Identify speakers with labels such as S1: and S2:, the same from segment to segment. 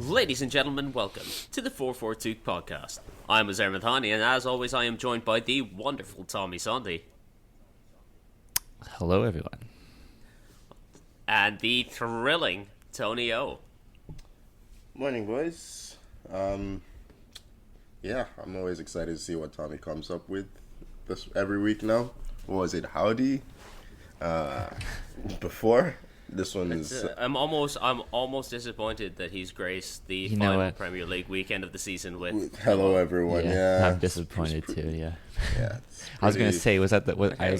S1: Ladies and gentlemen, welcome to the 442 podcast. I'm Azar Mathani, and as always, I am joined by the wonderful Tommy Sandy.
S2: Hello, everyone.
S1: And the thrilling Tony O.
S3: Morning, boys. Yeah, I'm always excited to see what Tommy comes up with this every week now. What was it, Howdy? Before? This one is...
S1: I'm almost disappointed that he's graced the final Premier League weekend of the season with
S3: hello, everyone. Yeah,
S2: I'm disappointed too. Yeah.
S3: Yeah.
S2: I was gonna say, was that the what okay.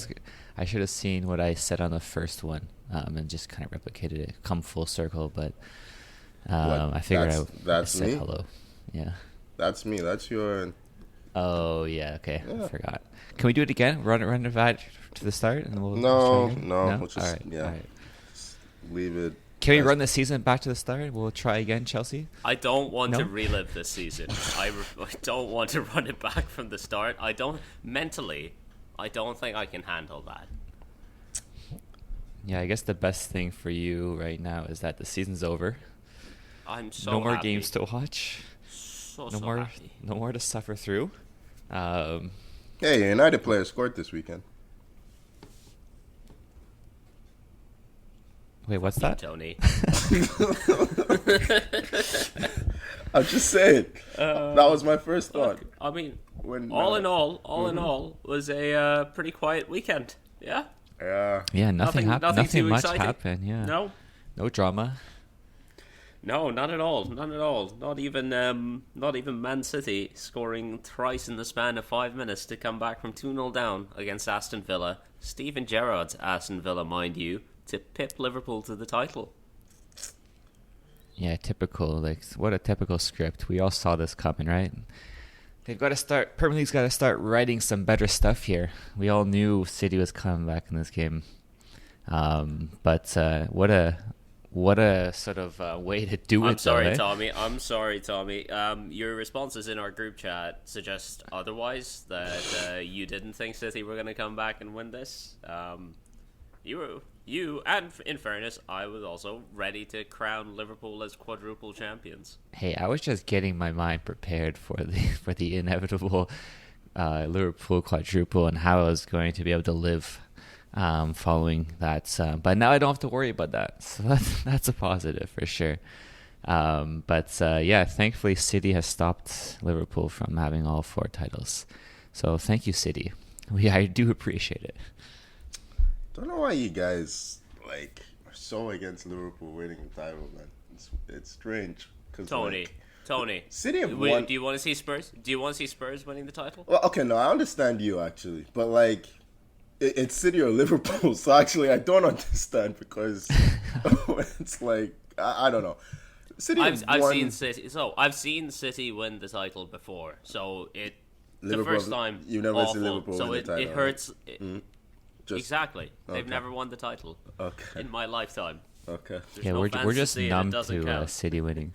S2: I should have seen what I said on the first one, and just kind of replicated it, come full circle. But I figured I said me? Hello. Yeah.
S3: That's me. That's your.
S2: Oh yeah. Okay. Yeah. I forgot. Can we do it again? Run it back to the start, and we'll.
S3: No.
S2: We'll
S3: just, all right. Yeah. All right. Leave it.
S2: Can we run the season back to the start? We'll try again, Chelsea.
S1: I don't want to relive this season. I don't want to run it back from the start. I don't think I can handle that.
S2: Yeah, I guess the best thing for you right now is that the season's over.
S1: I'm so
S2: no more
S1: happy.
S2: Games to watch. No more to suffer through.
S3: Hey, United players scored this weekend.
S2: Wait, what's that?
S1: Tony.
S3: I'm just saying. That was my first thought.
S1: Look, I mean, all in all, was a pretty quiet weekend. Yeah.
S2: Yeah. Nothing happened. Nothing much
S1: exciting.
S2: happened. Yeah. No drama.
S1: No, not at all. Not even Man City scoring thrice in the span of 5 minutes to come back from 2-0 down against Aston Villa. Steven Gerrard's Aston Villa, mind you, to pip Liverpool to the title.
S2: Yeah, typical. Like, what a typical script. We all saw this coming, right? They've got to start. Premier League's got to start writing some better stuff here. We all knew City was coming back in this game, but what a sort of way to do it.
S1: I'm sorry, Tommy. Your responses in our group chat suggest otherwise. That you didn't think City were going to come back and win this. You, and in fairness, I was also ready to crown Liverpool as quadruple champions.
S2: Hey, I was just getting my mind prepared for the inevitable Liverpool quadruple and how I was going to be able to live following that. But now I don't have to worry about that, so that's a positive for sure. But thankfully City has stopped Liverpool from having all 4 titles. So thank you, City. I do appreciate it.
S3: Don't know why you guys are so against Liverpool winning the title, man. It's strange.
S1: Tony,
S3: City have won.
S1: Do you want to see Spurs? Do you want to see Spurs winning the title?
S3: Well, okay, no, I understand you actually, but it's City or Liverpool. So actually, I don't understand because it's I don't know. City.
S1: I've seen City. So I've seen City win the title before. So the first time
S3: you never seen Liverpool
S1: so
S3: win the title.
S1: It hurts.
S3: Mm-hmm.
S1: Exactly. They've never won the title in my lifetime.
S3: Okay.
S2: Yeah, we're just numb to City winning.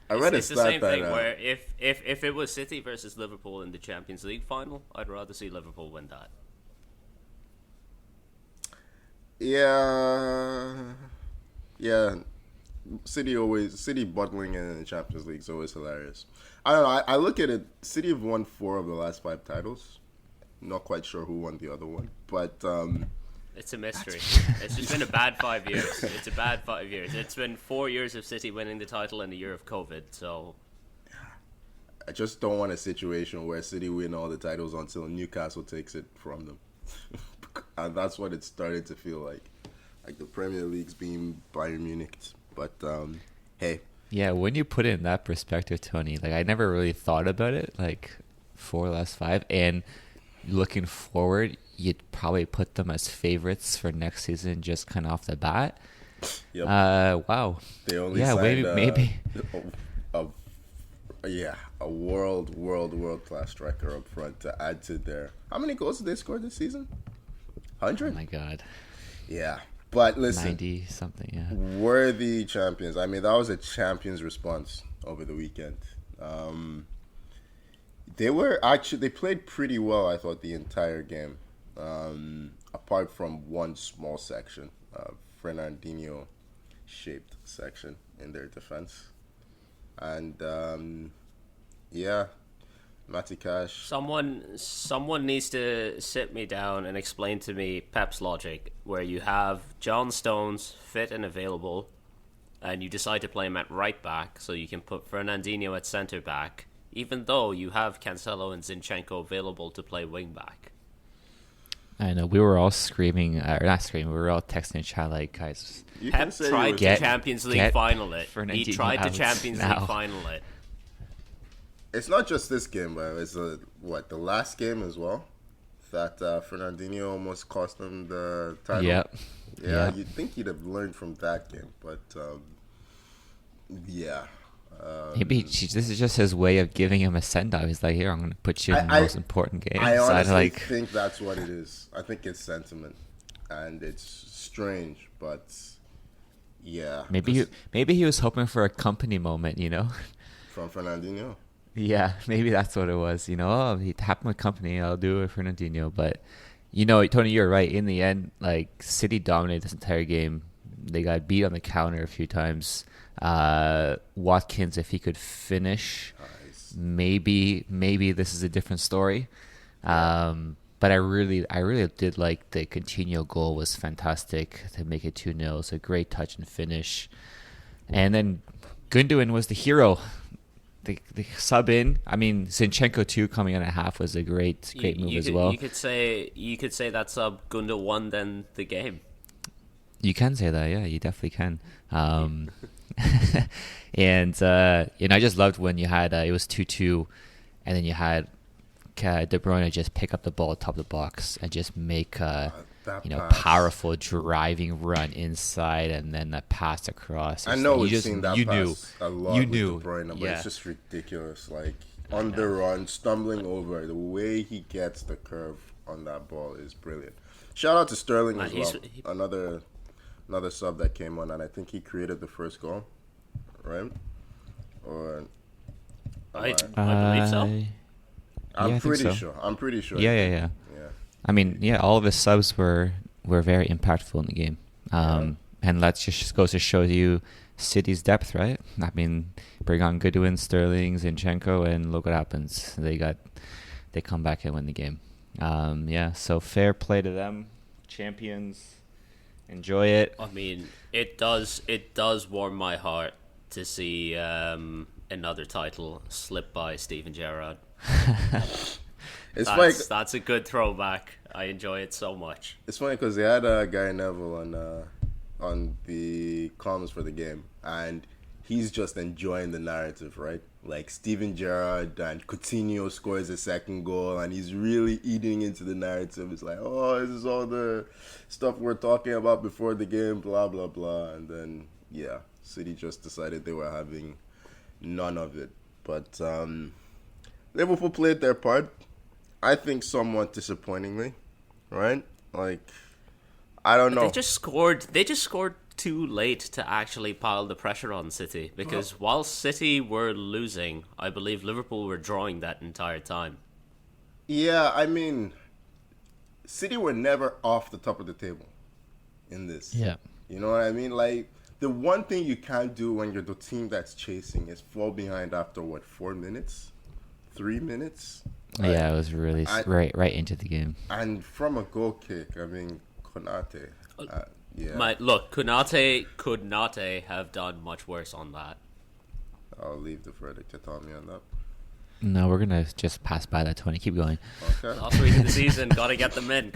S3: I read
S1: it's the same thing where if it was City versus Liverpool in the Champions League final, I'd rather see Liverpool win that.
S3: Yeah. City bottling in the Champions League is always hilarious. I don't know. I look at it. City have won 4 of the last 5 titles. Not quite sure who won the other one, but
S1: it's a mystery. It's just been a bad 5 years. It's a bad 5 years. It's been 4 years of City winning the title and a year of COVID. So
S3: I just don't want a situation where City win all the titles until Newcastle takes it from them, and that's what it's starting to feel like the Premier League's being Bayern Munich. But hey,
S2: yeah, when you put it in that perspective, Tony, I never really thought about it. 4 last 5 and. Looking forward, you'd probably put them as favorites for next season just kind of off the bat.
S3: Yep.
S2: Wow.
S3: They only signed,
S2: maybe.
S3: A world class striker up front to add to their. How many goals did they score this season? 100?
S2: Oh my God.
S3: Yeah, but listen,
S2: 90 something. Yeah.
S3: Worthy champions. I mean, that was a champion's response over the weekend. They played pretty well, I thought, the entire game. Apart from one small section, Fernandinho-shaped section in their defense. And yeah, Matty Cash.
S1: Someone needs to sit me down and explain to me Pep's logic, where you have John Stones fit and available, and you decide to play him at right back, so you can put Fernandinho at centre back, even though you have Cancelo and Zinchenko available to play wing back.
S2: I know we were all screaming, or not screaming. We were all texting in chat like, guys.
S1: Pep tried to Champions League final it. He tried to Champions League final it.
S3: It's not just this game, but it's the last game as well that Fernandinho almost cost them the title.
S2: Yep.
S3: Yeah, you'd think he'd have learned from that game, but yeah.
S2: Maybe this is just his way of giving him a send-off. He's like, here, I'm going to put you in the most important game.
S3: I honestly think that's what it is. I think it's sentiment, and it's strange, but yeah.
S2: Maybe he was hoping for a company moment, you know?
S3: From Fernandinho?
S2: Yeah, maybe that's what it was. You know, oh, he tapped my company, I'll do it for Fernandinho. But, you know, Tony, you're right. In the end, like, City dominated this entire game. They got beat on the counter a few times. Watkins, if he could finish, nice. maybe this is a different story. But I really did like the Coutinho goal. Was fantastic to make it 2-0. It's a great touch and finish. And then Gundogan was the hero. The sub in. I mean, Zinchenko too coming in at half was a great move as well.
S1: You could say that sub Gunda won then the game.
S2: You can say that, yeah. You definitely can. And I just loved when you had it was 2-2, and then you had De Bruyne just pick up the ball top of the box and just make powerful driving run inside, and then the pass across.
S3: I know we've seen that pass a lot with De Bruyne, but it's just ridiculous. Like on the run, stumbling over, the way he gets the curve on that ball is brilliant. Shout out to Sterling as well. Another sub that came on, and I think he created the first goal, right? Or
S1: I believe so.
S3: I'm pretty sure.
S2: Yeah. I mean, all of his subs were very impactful in the game. And that just goes to show you City's depth, right? I mean, bring on Gundogan, Sterling, Zinchenko, and look what happens. They come back and win the game. So fair play to them. Champions. Enjoy it.
S1: I mean, it does warm my heart to see another title slip by Steven Gerrard. That's a good throwback. I enjoy it so much.
S3: It's funny because they had Gary Neville on the comms for the game, and he's just enjoying the narrative, right? Like Steven Gerrard and Coutinho scores a second goal, and he's really eating into the narrative. It's like, oh, this is all the stuff we're talking about before the game, blah, blah, blah. And then, City just decided they were having none of it. But Liverpool played their part, I think somewhat disappointingly, right? Like, I don't know.
S1: They just scored too late to actually pile the pressure on City, because while City were losing, I believe Liverpool were drawing that entire time.
S3: Yeah, I mean, City were never off the top of the table in this.
S2: Yeah.
S3: You know what I mean? Like, the one thing you can't do when you're the team that's chasing is fall behind after, 4 minutes? 3 minutes?
S2: Yeah, it was really right into the game.
S3: And from a goal kick, I mean, Konate...
S1: Konate could not have done much worse on that.
S3: I'll leave the verdict to Tommy on that.
S2: No, we're gonna just pass by that, Tony. Keep going.
S3: Okay.
S1: Last week of the season, gotta get them in.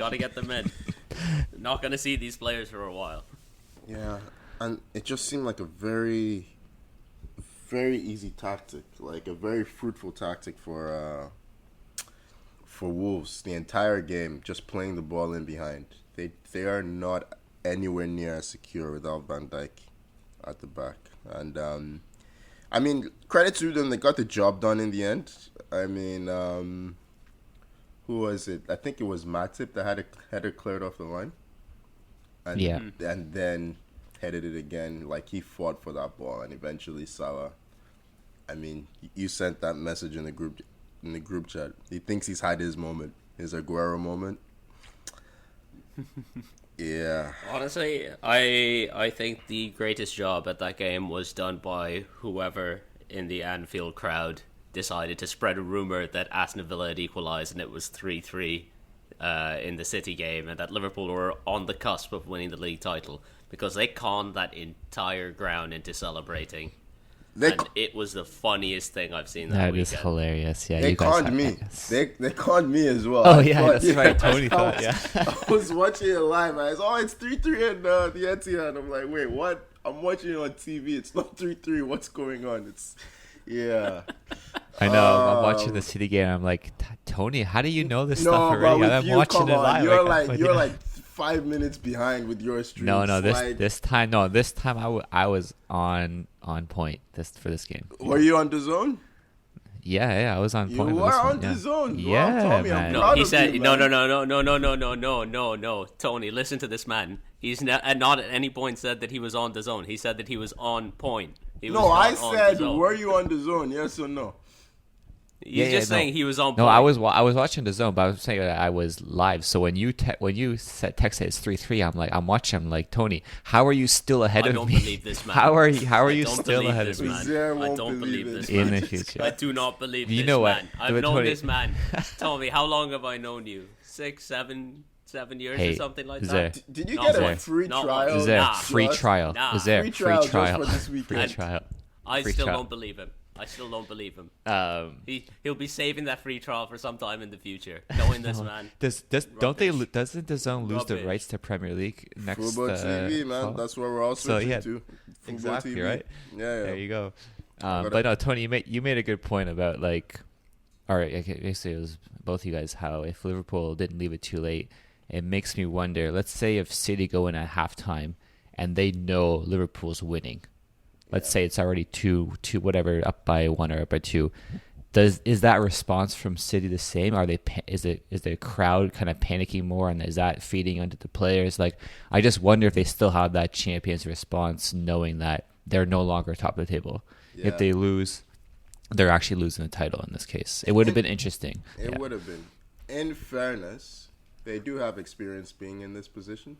S1: Not gonna see these players for a while.
S3: Yeah, and it just seemed like a very, very easy tactic, like a very fruitful tactic for Wolves. The entire game, just playing the ball in behind. They are not anywhere near as secure without Van Dijk at the back. And, I mean, credit to them, they got the job done in the end. I mean, who was it? I think it was Matip that had a header cleared off the line. And, and then headed it again. Like, he fought for that ball, and eventually Salah. I mean, you sent that message in the group chat. He thinks he's had his moment, his Aguero moment. Yeah.
S1: Honestly, I think the greatest job at that game was done by whoever in the Anfield crowd decided to spread a rumour that Aston Villa had equalised and it was 3-3 in the City game, and that Liverpool were on the cusp of winning the league title, because they conned that entire ground into celebrating. It was the funniest thing I've seen that weekend.
S2: That is hilarious. Yeah,
S3: they
S2: you guys
S3: conned me. They conned me as well.
S2: Oh yeah, that's right. Tony thought. Yeah,
S3: I was watching it live. I was, it's 3-3 in the Etihad. I'm like, wait, what? I'm watching it on TV. It's not 3-3. What's going on? Yeah.
S2: I know. I'm watching the City game. I'm like, Tony, how do you know this stuff already?
S3: But
S2: I'm watching it live.
S3: You're like 5 minutes behind with your stream.
S2: No. This time I was on point for this game.
S3: Were you on the zone?
S2: Yeah, I was on point.
S3: You were on the zone.
S2: Yeah,
S3: wow, Tommy,
S2: man.
S1: No, he said no. Tony, listen to this man. He's not at any point said that he was on the zone. He said that he was on point.
S3: I said, were you on the zone? Yes or no?
S1: He's just saying he was on point.
S2: No, I was watching the zone, but I was saying that I was live. So when you texted it's 3-3, I'm watching. I'm like, Tony, how are you still ahead of me?
S1: I don't believe this man.
S2: How are you still ahead of me?
S1: I don't believe this man.
S2: In the future,
S1: I do not believe this
S2: know
S1: man.
S2: What?
S1: I've known this man. Tell me, how long have I known you? 6, 7 years or something like that?
S3: Did you get a free trial?
S2: Is there free trial? Is there free trial?
S3: Free trial.
S1: I still don't believe him. He'll be saving that free trial for some time in the future, knowing this man.
S2: Doesn't the zone lose the rights to Premier League next?
S3: Football TV, man. That's what we're all switching to. Football
S2: exactly
S3: TV.
S2: Right.
S3: Yeah.
S2: There you go. But no, Tony, you made a good point about like, all right, basically it was both of you guys. How if Liverpool didn't leave it too late, it makes me wonder. Let's say if City go in at halftime and they know Liverpool's winning. Let's say it's already two, whatever, up by 1 or up by 2. Is that response from City the same? Is the crowd kind of panicking more, and is that feeding onto the players? Like, I just wonder if they still have that champions response, knowing that they're no longer top of the table. Yeah. If they lose, they're actually losing the title. In this case, it would have been interesting.
S3: It would have been. In fairness, they do have experience being in this position.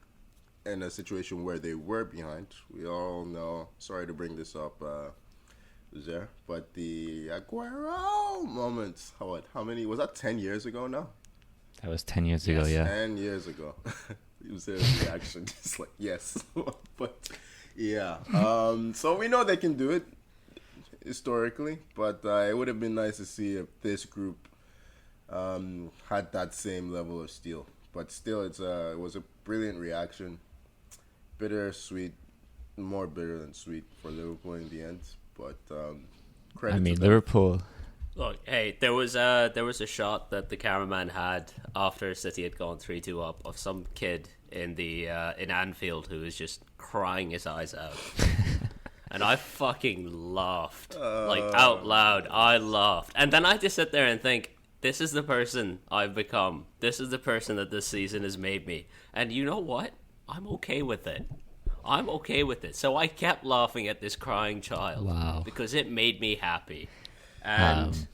S3: In a situation where they were behind. We all know, sorry to bring this up, there, but the Aguero moment, how many, was that 10 years ago now?
S2: That was 10 years ago, yeah.
S3: 10 years ago. Uzer's reaction, it's like, yes. But, yeah. So we know they can do it, historically, but it would have been nice to see if this group had that same level of steel. But still, it was a brilliant reaction. Bittersweet, more bitter than sweet for Liverpool in the end. But credit to them.
S2: Liverpool.
S1: Look, hey, there was a shot that the cameraman had after City had gone 3-2 up of some kid in Anfield who was just crying his eyes out, and I fucking laughed out loud. I laughed, and then I just sit there and think, this is the person I've become. This is the person that this season has made me. And you know what? I'm okay with it. So I kept laughing at this crying child.
S2: Wow.
S1: Because it made me happy. And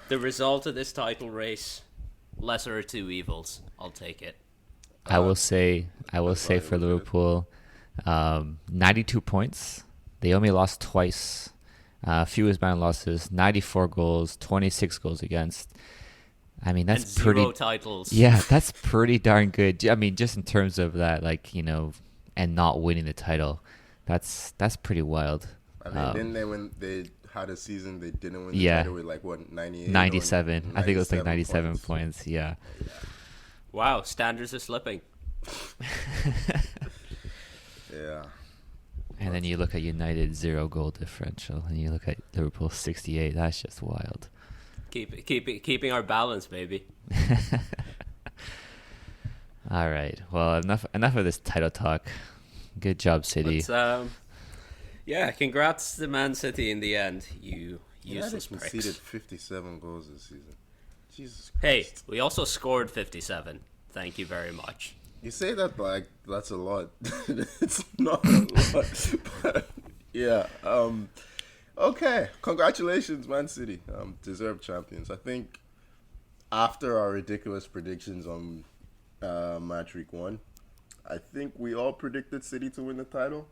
S1: the result of this title race, lesser of two evils. I'll take it.
S2: I will say for Liverpool, 92 points. They only lost twice. Fewest amount of losses, 94 goals, 26 goals against. I mean, that's
S1: and
S2: pretty.
S1: 0 titles.
S2: Yeah, that's pretty darn good. I mean, just in terms of that, like, you know, and not winning the title, that's pretty wild.
S3: I mean, didn't they when they had a season they didn't win the title with like what 98?
S2: 97. I think it was like 97 points. Yeah.
S1: Wow, standards are slipping.
S3: Yeah.
S2: And then you look at United 0 goal differential, and you look at Liverpool 68. That's just wild.
S1: Keeping our balance, baby.
S2: All right. Well, enough of this title talk. Good job, City.
S1: Yeah, congrats to Man City in the end. You useless pricks.
S3: Conceded 57 goals this season. Jesus Christ.
S1: Hey, we also scored 57. Thank you very much.
S3: You say that like that's a lot. It's not a lot. But, yeah. Okay. Congratulations, Man City. Deserved champions. I think after our ridiculous predictions on match week 1, I think we all predicted City to win the title.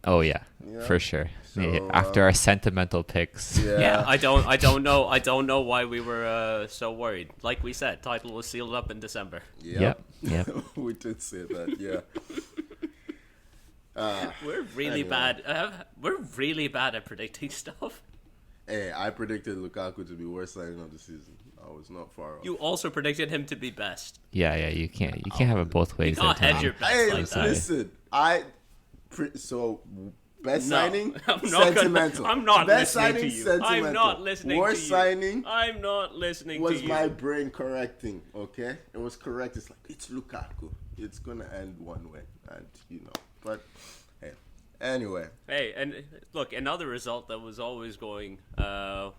S2: Oh yeah,
S3: Yeah.
S2: for sure.
S3: So,
S2: Yeah, after our sentimental picks.
S1: Yeah, I don't know why we were so worried. Like we said, title was sealed up in December.
S2: Yep.
S3: We did say that. Yeah.
S1: We're really
S3: Anyway.
S1: bad. We're really bad at predicting stuff.
S3: Hey, I predicted Lukaku to be worst signing of the season. I was not far off.
S1: You also predicted him to be best.
S2: Yeah. You can't have it both ways.
S1: You can't
S2: there,
S1: hedge your
S2: Tom.
S1: bets
S3: Hey,
S1: like that.
S3: listen, so best
S1: No,
S3: signing,
S1: I'm not
S3: sentimental.
S1: I'm not
S3: best
S1: listening
S3: signing,
S1: to you.
S3: sentimental.
S1: I'm not listening
S3: Worst
S1: to you.
S3: signing
S1: I'm not listening to
S3: was
S1: you.
S3: my brain correcting. Okay, it was correct. It's like it's Lukaku. It's gonna end one way, and But hey, anyway,
S1: Hey, and look, another result that was always going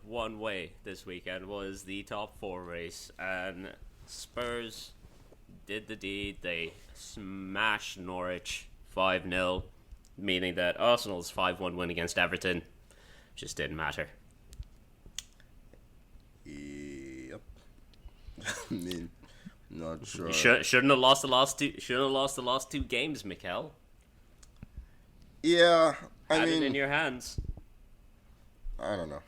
S1: one way this weekend was the top 4 race, and Spurs did the deed. They smashed Norwich 5-0, meaning that Arsenal's 5-1 win against Everton just didn't matter.
S3: yep. I mean, not sure.
S1: You shouldn't have lost the last two. Shouldn't have lost the last 2 games, Mikel.
S3: Yeah, I
S1: Had
S3: mean,
S1: it in your hands.
S3: I don't know.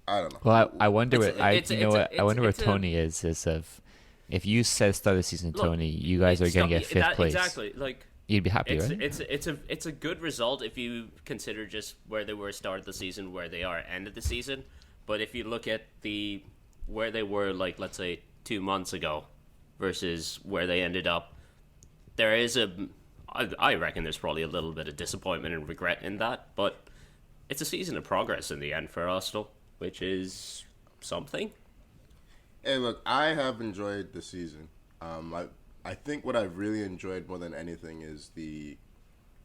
S3: I don't know.
S2: Well, I wonder
S1: It's-
S2: what I
S1: it's-
S2: you know
S1: it's-
S2: what I wonder where
S1: it's a-
S2: Tony is if you said start of the season,
S1: Look,
S2: Tony, you guys are going to get 5th place.
S1: Exactly. Like
S2: You'd be happy,
S1: it's
S2: right?
S1: it's a good result if you consider just where they were start of the season, where they are end of the season. But if you look at where they were, like let's say 2 months ago, versus where they ended up, there is I reckon there's probably a little bit of disappointment and regret in that. But it's a season of progress in the end for Arsenal, which is something.
S3: Hey, look, I have enjoyed the season. I think what I've really enjoyed more than anything is the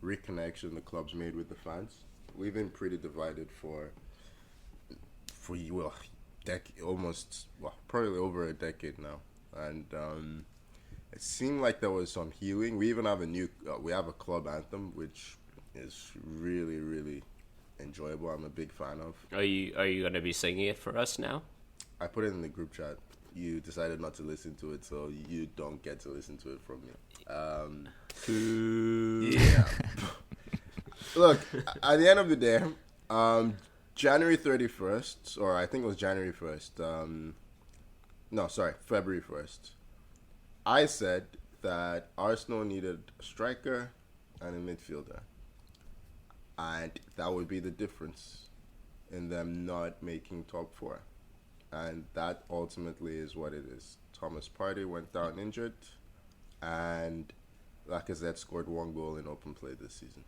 S3: reconnection the club's made with the fans. We've been pretty divided for probably over a decade now, and it seemed like there was some healing. We even have we have a club anthem, which is really, really enjoyable. I'm a big fan of.
S1: Are you going to be singing it for us now?
S3: I put it in the group chat. You decided not to listen to it, so you don't get to listen to it from me. Yeah. Look, at the end of the day, January 31st, or I think it was January 1st. February 1st. I said that Arsenal needed a striker and a midfielder. And that would be the difference in them not making top 4. And that ultimately is what it is. Thomas Partey went down injured, and Lacazette scored 1 goal in open play this season.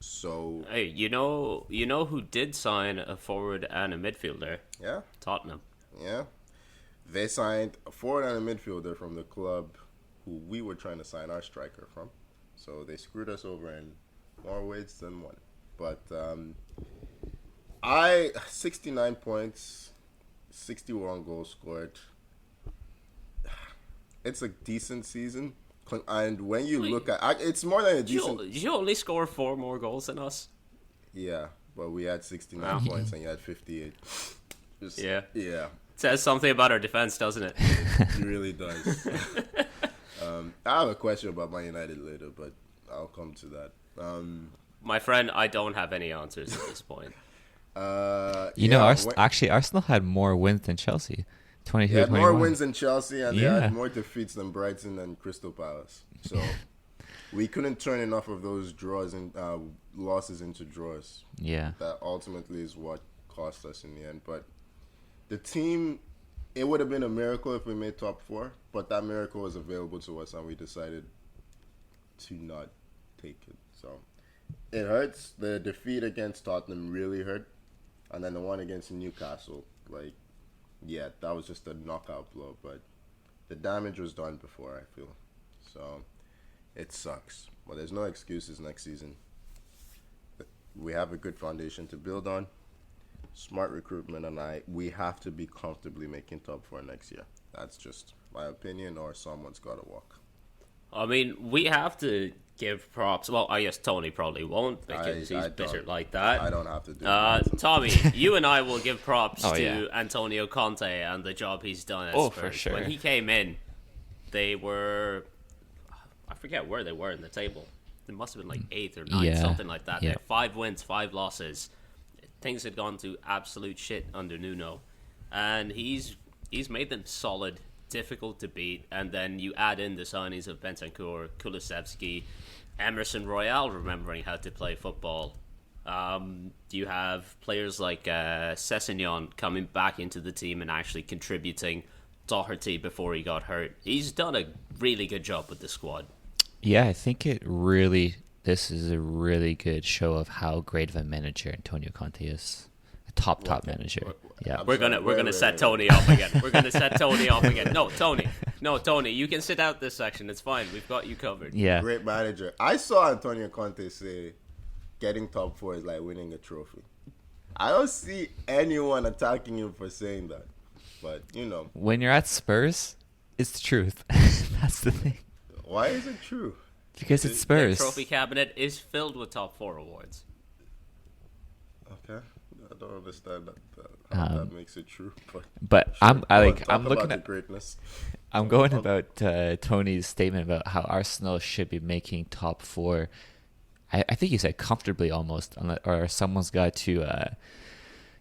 S3: So
S1: Hey, you know who did sign a forward and a midfielder?
S3: yeah,
S1: Tottenham.
S3: yeah, they signed a forward and a midfielder from the club who we were trying to sign our striker from. So they screwed us over in more ways than one. But 69 points. 61 goals scored. It's a decent season, and when you look at it's more than a decent.
S1: Did you only score 4 more goals than us?
S3: Yeah, but we had 69 points and you had 58.
S1: Yeah.
S3: Yeah,
S1: Says something about our defense, doesn't it?
S3: it really does. I have a question about Man United later, but I'll come to that.
S1: My friend, I don't have any answers at this point.
S2: Actually, Arsenal had more wins than Chelsea. 22
S3: They had
S2: 21.
S3: more wins than Chelsea, and they
S2: Yeah.
S3: had more defeats than Brighton and Crystal Palace. So we couldn't turn enough of those draws and losses into draws.
S2: Yeah.
S3: That ultimately is what cost us in the end. But the team, it would have been a miracle if we made top 4, but that miracle was available to us, and we decided to not take it. So it hurts. The defeat against Tottenham really hurt. And then the one against Newcastle, that was just a knockout blow. But the damage was done before, I feel. So it sucks. But there's no excuses next season. We have a good foundation to build on. Smart recruitment, and we have to be comfortably making top 4 next year. That's just my opinion, or someone's got to walk.
S1: I mean, we have to give props. Well, I guess Tony probably won't because he's bitter like that.
S3: I don't have to do that.
S1: Tommy, you and I will give props to
S2: yeah.
S1: Antonio Conte and the job he's done at
S2: Oh,
S1: Spurs.
S2: for sure.
S1: When he came in, they were... I forget where they were in the table. It must have been like 8th or 9th,
S2: Yeah.
S1: something like that.
S2: Yeah.
S1: They're 5 wins, 5 losses. Things had gone to absolute shit under Nuno, and he's made them solid, difficult to beat. And then you add in the signings of Bentancur, Kulusevski, Emerson Royale, remembering how to play football. You have players like Sessegnon coming back into the team and actually contributing. Doherty before he got hurt. He's done a really good job with the squad.
S2: Yeah, I think this is a really good show of how great of a manager Antonio Conte is. A top manager. Yeah.
S1: We're gonna set Tony up again. We're gonna set Tony up again. No, Tony, you can sit out this section. It's fine. We've got you covered.
S2: Yeah.
S3: Great manager. I saw Antonio Conte say getting top 4 is like winning a trophy. I don't see anyone attacking him for saying that. But,
S2: When you're at Spurs, it's the truth. That's the thing.
S3: Why is it true?
S2: Because it's
S1: The
S2: Spurs.
S1: trophy cabinet is filled with top 4 awards.
S3: Okay. I don't understand how that makes it true.
S2: But
S3: sure.
S2: I'm looking
S3: about
S2: at
S3: the greatness.
S2: I'm going about Tony's statement about how Arsenal should be making top 4. I think he said comfortably almost, or someone's got to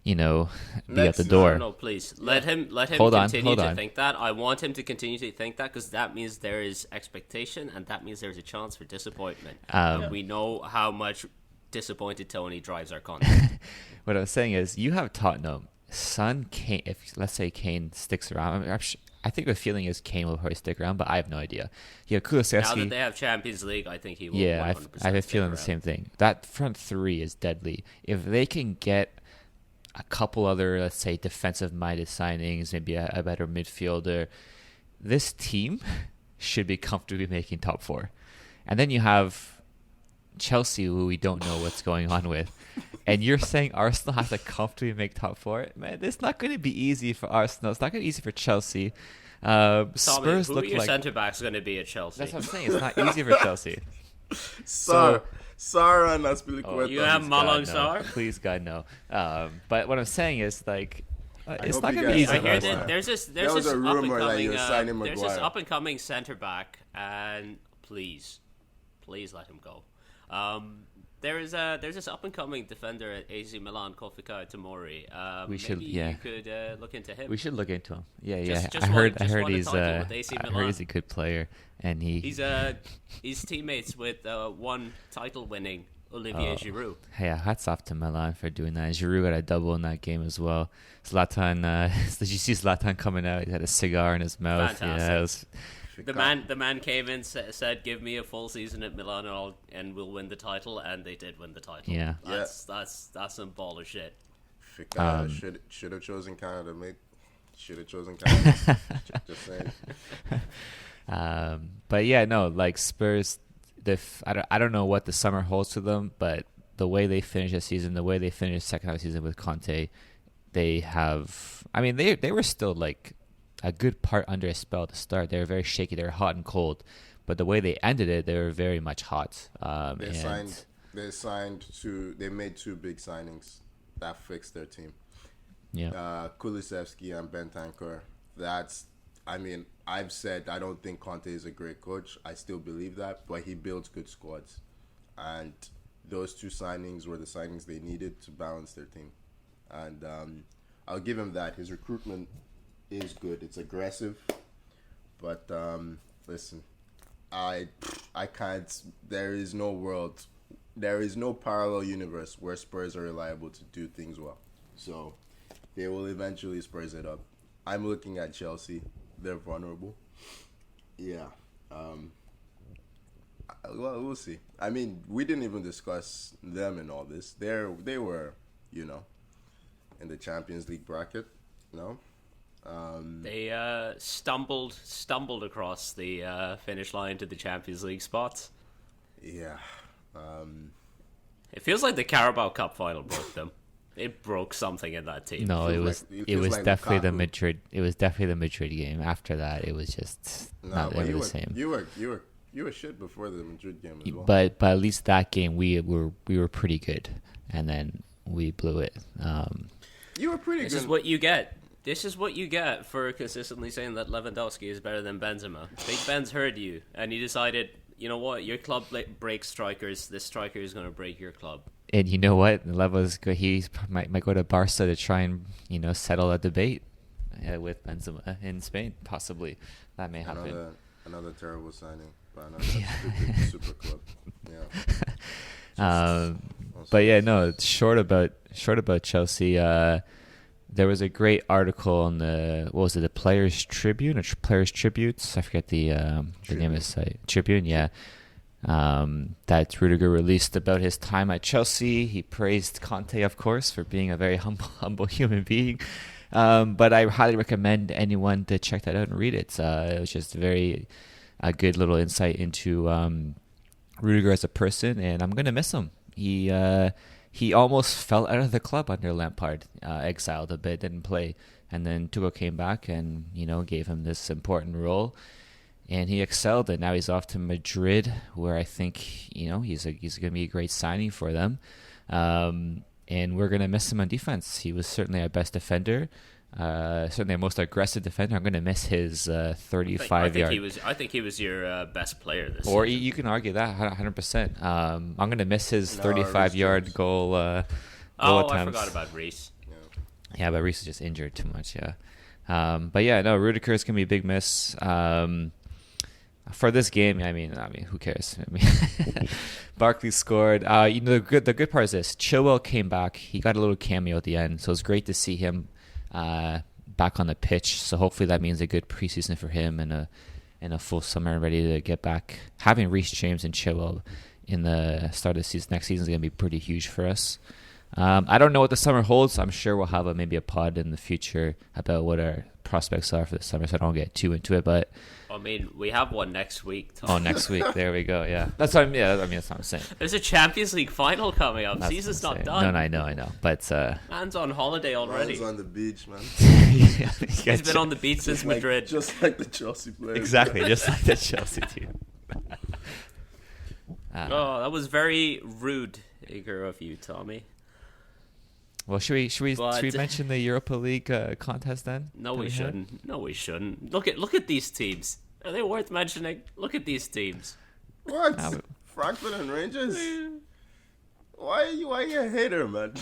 S2: be at the door.
S1: No, please let him
S2: Hold on.
S1: continue to think that. I want him to continue to think that because that means there is expectation and that means there's a chance for disappointment. We know how much disappointed Tony drives our content.
S2: What I was saying is, you have Tottenham. Son Kane. If let's say Kane sticks around, I think the feeling is Kane will probably stick around, but I have no idea. You have Kulusevski.
S1: Now that they have Champions League, I think he will.
S2: Yeah,
S1: 100%
S2: I have a
S1: stick
S2: feeling
S1: around.
S2: the same thing. That front 3 is deadly. If they can get a couple other, let's say, defensive-minded signings, maybe a better midfielder, this team should be comfortably making top 4. And then you have Chelsea, who we don't know what's going on with. And you're saying Arsenal has to comfortably make top 4? Man, it's not going to be easy for Arsenal. It's not going to be easy for Chelsea. Spurs
S1: who
S2: look
S1: are your
S2: like...
S1: centre-backs going to be at Chelsea?
S2: That's what I'm saying. It's not easy for Chelsea.
S3: Sarah and Aspilicueta.
S1: You have Malang Sarr?
S2: Please, God, no. But what I'm saying is, like, it's
S3: hope
S2: not
S3: you
S2: going to be
S3: guys
S2: easy
S1: I
S2: for
S1: hear
S2: Arsenal.
S1: that there's this
S3: There was a rumor that you were signing
S1: there's this
S3: Maguire.
S1: up and coming centre back, and please let him go. There's this up and coming defender at AC Milan called Fikayo Tomori.
S2: You
S1: could look into him.
S2: We should look into him. Yeah,
S1: Just
S2: I heard
S1: won the
S2: he's
S1: title with AC Milan.
S2: he's a good player, and
S1: He's teammates with one title winning Olivier Giroud.
S2: Yeah, hats off to Milan for doing that. Giroud got a double in that game as well. Zlatan, did you see Zlatan coming out? He had a cigar in his mouth.
S1: Fantastic.
S2: Yeah, it was,
S1: The man came in, said, "Give me a full season at Milan, and we'll win the title." And they did win the title.
S2: Yeah.
S1: That's some ball of shit.
S3: Should have chosen Canada, mate. Should have chosen Canada. Just saying.
S2: But yeah, no, like Spurs. I don't know what the summer holds for them, but the way they finish the season, the way they finished the second half of the season with Conte, they have. I mean, they were still like a good part under a spell to start. They were very shaky. They were hot and cold, but the way they ended it, they were very much hot.
S3: They made 2 big signings that fixed their team.
S2: Yeah.
S3: Kulusevski and Bentancur. I've said I don't think Conte is a great coach. I still believe that, but he builds good squads, and those 2 signings were the signings they needed to balance their team. And I'll give him that. His recruitment is good. It's aggressive, but listen, I can't. There is no parallel universe where Spurs are reliable to do things well. So they will eventually Spurs it up. I'm looking at Chelsea. They're vulnerable. Yeah. Well, we'll see. I mean, we didn't even discuss them in all this. They were, in the Champions League bracket. No.
S1: They stumbled across the finish line to the Champions League spots.
S3: Yeah.
S1: It feels like the Carabao Cup final broke them. It broke something in that team.
S2: No, it was
S3: like
S2: definitely the
S3: Lukaku.
S2: Madrid. It was definitely the Madrid game. After that, it was just not ever the same.
S3: You were shit before the Madrid game as well.
S2: But at least that game we were pretty good, and then we blew it.
S3: You were pretty good.
S1: This is what you get. This is what you get for consistently saying that Lewandowski is better than Benzema. Big Ben's heard you, and he decided you know what? Your club breaks strikers. This striker is going to break your club.
S2: And you know what? He might go to Barca to try and settle a debate with Benzema in Spain. Possibly that may happen.
S3: Another terrible signing by another super club.
S2: Yeah. But yeah, no. Short about Chelsea. There was a great article on the Players Tribune or Players Tributes. I forget the name of the site. Tribune, yeah. That Rudiger released about his time at Chelsea. He praised Conte, of course, for being a very humble human being. But I highly recommend anyone to check that out and read it. It was just a good little insight into Rudiger as a person, and I'm gonna miss him. He almost fell out of the club under Lampard, exiled a bit, didn't play, and then Tuchel came back and gave him this important role. And he excelled, and now he's off to Madrid, where I think he's going to be a great signing for them. And we're going to miss him on defense. He was certainly our best defender, certainly our most aggressive defender. I'm going to miss his 35-yard.
S1: I think he was your best player this
S2: Or
S1: season.
S2: You can argue that 100%. I'm going to miss his 35-yard goal.
S1: Oh,
S2: attempts.
S1: I forgot about Reece.
S2: Yeah, but Reece is just injured too much. Yeah. But yeah, no, Rudiger is going to be a big miss. For this game, I mean, who cares? Barkley scored. The good part is this: Chilwell came back. He got a little cameo at the end, so it's great to see him back on the pitch. So hopefully that means a good preseason for him and a full summer, ready to get back. Having Reece James and Chilwell in the start of the season, next season is going to be pretty huge for us. I don't know what the summer holds. I'm sure we'll have maybe a pod in the future about what our prospects are for the summer, so I don't get too into it. But
S1: I mean, we have one next week. Tom.
S2: Oh, next week. There we go. Yeah, that's what that's what I'm saying.
S1: There's a Champions League final coming up.
S2: That's
S1: Season's not done.
S2: No, I know. But
S1: man's on holiday already.
S3: Man's on the beach, man.
S1: He's been on the beach since Madrid.
S3: Just like the Chelsea players.
S2: Exactly, just like the Chelsea team.
S1: That was very rude, Igor, of you, Tommy.
S2: Well, should we mention the Europa League contest then?
S1: No, we shouldn't. No, we shouldn't. Look at these teams. Are they worth mentioning? Look at these teams.
S3: What? Frankfurt and Rangers? Why are you a hater, man?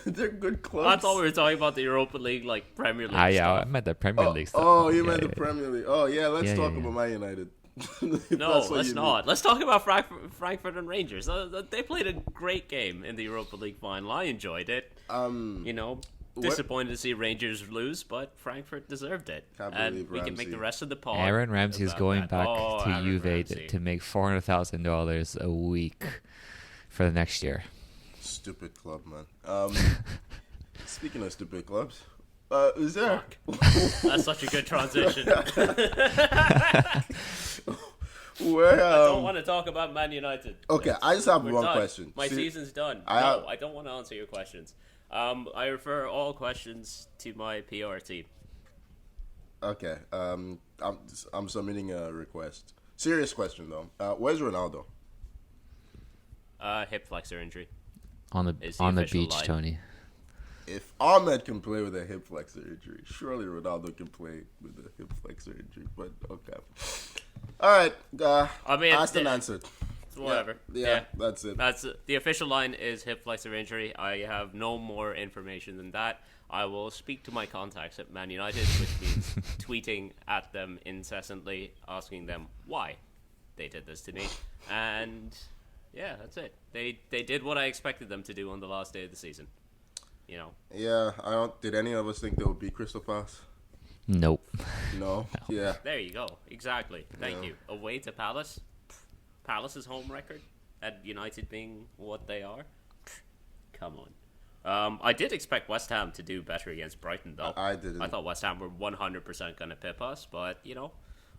S3: They're good clubs.
S1: I thought we were talking about the Europa League, like Premier League.
S2: Yeah,
S1: stuff.
S2: I meant the Premier League stuff.
S3: Oh, you meant the Premier League. Oh, yeah. Let's talk about Man United.
S1: No, let's not. Let's talk about Frankfurt and Rangers. They played a great game in the Europa League final. I enjoyed it. Disappointed to see Rangers lose, but Frankfurt deserved it. And we can make the rest of the pod.
S2: Aaron Ramsey is going back to Juve to make $400,000 a week for the next year.
S3: Stupid club, man. Speaking of stupid clubs, is there?
S1: That's such a good transition.
S3: I
S1: don't want to talk about Man United.
S3: Okay, I just have one
S1: done.
S3: question.
S1: My season's done. I don't want to answer your questions. I refer all questions to my PR team.
S3: Okay, I'm submitting a request. Serious question though. Where's Ronaldo?
S1: Hip flexor injury.
S2: On the beach, line. Tony.
S3: If Ahmed can play with a hip flexor injury, surely Ronaldo can play with a hip flexor injury. But okay, all right. Asked and answered.
S1: Whatever.
S3: Yeah, that's it.
S1: That's it. The official line is hip flexor injury. I have no more information than that. I will speak to my contacts at Man United, which means tweeting at them incessantly, asking them why they did this to me. And yeah, that's it. They did what I expected them to do on the last day of the season.
S3: Yeah, did any of us think they would beat Crystal Palace?
S2: Nope.
S3: No? Yeah.
S1: There you go. Exactly. Thank you. Away to Palace. Palace's home record at United being what they are. Come on. I did expect West Ham to do better against Brighton, though.
S3: I didn't.
S1: I thought West Ham were 100% going to pip us, but,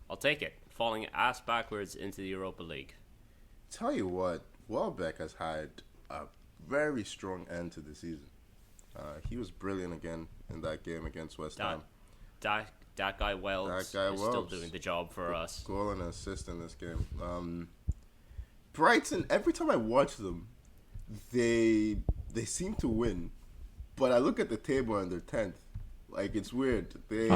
S1: I'll take it. Falling ass backwards into the Europa League.
S3: Tell you what, Welbeck has had a very strong end to the season. He was brilliant again in that game against West Ham.
S1: That guy Wells is still doing the job for us.
S3: Goal and assist in this game. Brighton, every time I watch them, they seem to win. But I look at the table and they're 10th. Like, it's weird.
S1: They